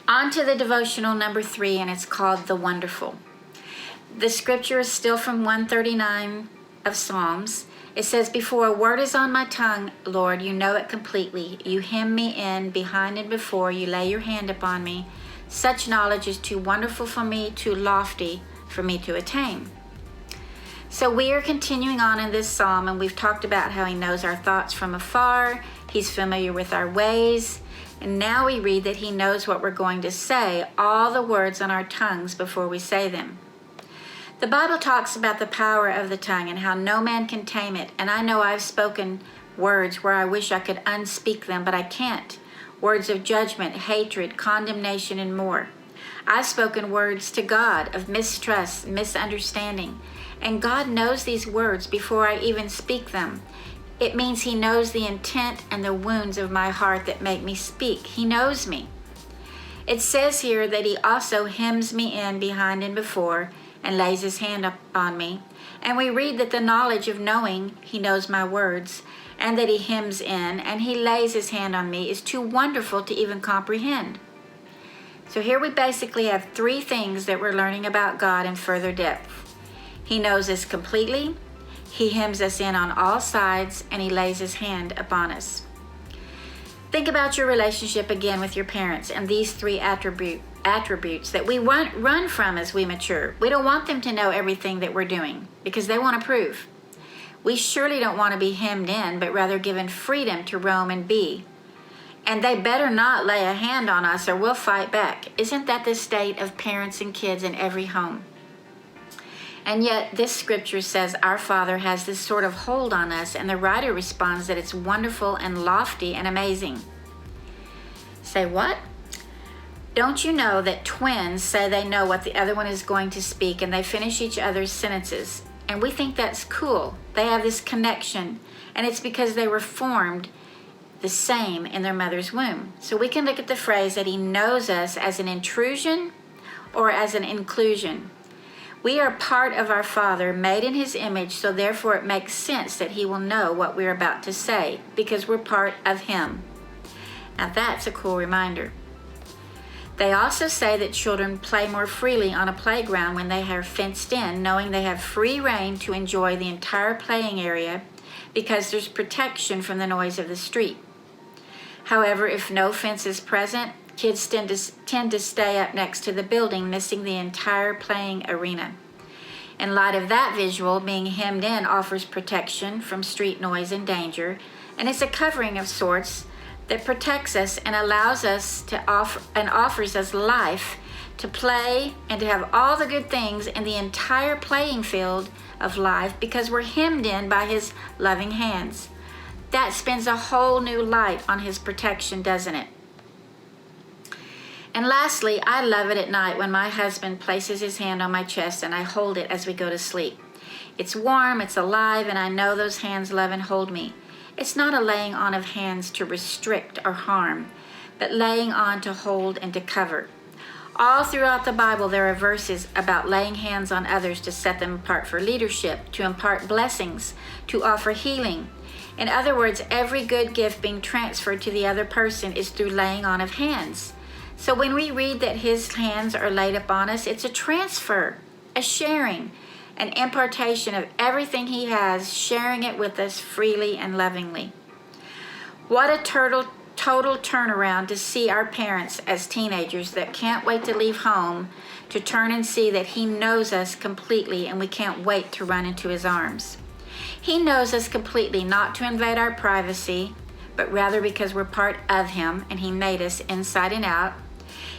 On to the devotional number 3, and it's called The Wonderful. The scripture is still from 139 of Psalms. It says, "Before a word is on my tongue, Lord, you know it completely. You hem me in, behind and before. You lay your hand upon me. Such knowledge is too wonderful for me, too lofty for me to attain." So we are continuing on in this psalm, and we've talked about how he knows our thoughts from afar. He's familiar with our ways. And now we read that he knows what we're going to say, all the words on our tongues before we say them. The Bible talks about the power of the tongue and how no man can tame it. And I know I've spoken words where I wish I could unspeak them, but I can't. Words of judgment, hatred, condemnation, and more. I've spoken words to God of mistrust, misunderstanding. And God knows these words before I even speak them. It means he knows the intent and the wounds of my heart that make me speak. He knows me. It says here that he also hems me in behind and before and lays his hand upon me. And we read that the knowledge of knowing he knows my words and that he hems in and he lays his hand on me is too wonderful to even comprehend. So here we basically have 3 things that we're learning about God in further depth. He knows us completely. He hems us in on all sides, and he lays his hand upon us. Think about your relationship again with your parents and these 3 attributes that we run from as we mature. We don't want them to know everything that we're doing because they want to prove. We surely don't want to be hemmed in, but rather given freedom to roam and be. And they better not lay a hand on us or we'll fight back. Isn't that the state of parents and kids in every home? And yet this scripture says our Father has this sort of hold on us, and the writer responds that it's wonderful and lofty and amazing. Say what? Don't you know that twins say they know what the other one is going to speak and they finish each other's sentences? And we think that's cool. They have this connection, and it's because they were formed the same in their mother's womb. So we can look at the phrase that he knows us as an intrusion or as an inclusion. We are part of our Father, made in his image, so therefore it makes sense that he will know what we're about to say because we're part of him. Now that's a cool reminder. They also say that children play more freely on a playground when they are fenced in, knowing they have free rein to enjoy the entire playing area because there's protection from the noise of the street. However, if no fence is present, kids tend to stay up next to the building, missing the entire playing arena. In light of that visual, being hemmed in offers protection from street noise and danger, and it's a covering of sorts that protects us and allows us to offers us life to play and to have all the good things in the entire playing field of life because we're hemmed in by his loving hands. That spins a whole new light on his protection, doesn't it? And lastly, I love it at night when my husband places his hand on my chest and I hold it as we go to sleep. It's warm, it's alive, and I know those hands love and hold me. It's not a laying on of hands to restrict or harm, but laying on to hold and to cover. All throughout the Bible, there are verses about laying hands on others to set them apart for leadership, to impart blessings, to offer healing. In other words, every good gift being transferred to the other person is through laying on of hands. So when we read that his hands are laid upon us, it's a transfer, a sharing, an impartation of everything he has, sharing it with us freely and lovingly. What a total turnaround to see our parents as teenagers that can't wait to leave home to turn and see that he knows us completely and we can't wait to run into his arms. He knows us completely, not to invade our privacy, but rather because we're part of him and he made us inside and out.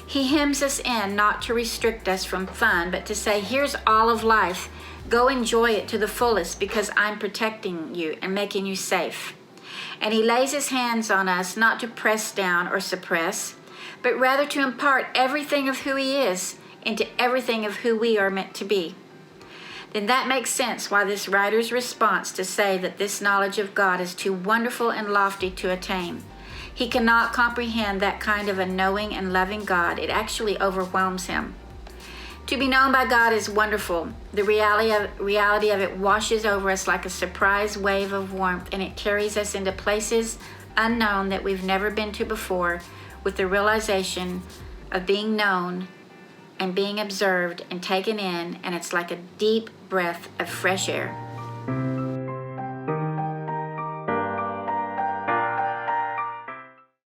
He hems us in not to restrict us from fun, but to say, here's all of life. Go enjoy it to the fullest because I'm protecting you and making you safe. And he lays his hands on us not to press down or suppress, but rather to impart everything of who he is into everything of who we are meant to be. Then that makes sense why this writer's response to say that this knowledge of God is too wonderful and lofty to attain. He cannot comprehend that kind of a knowing and loving God. It actually overwhelms him. To be known by God is wonderful. The reality of it washes over us like a surprise wave of warmth, and it carries us into places unknown that we've never been to before with the realization of being known and being observed and taken in, and it's like a deep breath of fresh air.